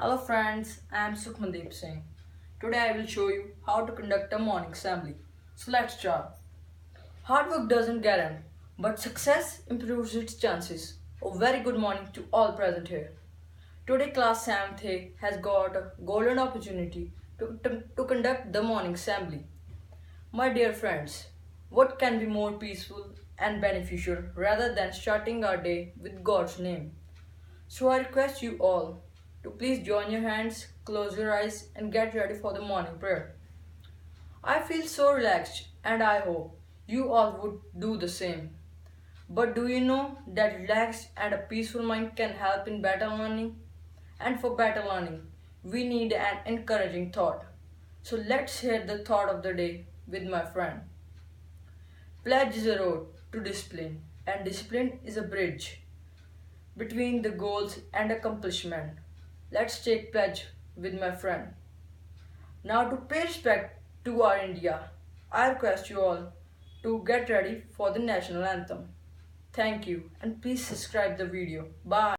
Hello friends, I am Sukhmandeep Singh. Today I will show you how to conduct a morning assembly. So let's start. Hard work doesn't guarantee, but success improves its chances. A very good morning to all present here. Today class 7th A has got a golden opportunity to conduct the morning assembly. My dear friends, what can be more peaceful and beneficial rather than starting our day with God's name? So I request you all to please join your hands, close your eyes, and get ready for the morning prayer. I feel so relaxed and I hope you all would do the same. But do you know that relaxed and a peaceful mind can help in better learning? And for better learning, we need an encouraging thought. So let's hear the thought of the day with my friend. Pledge is a road to discipline, and discipline is a bridge between the goals and accomplishment. Let's take pledge with my friend. Now to pay respect to our India, I request you all to get ready for the national anthem. Thank you and please subscribe the video. Bye.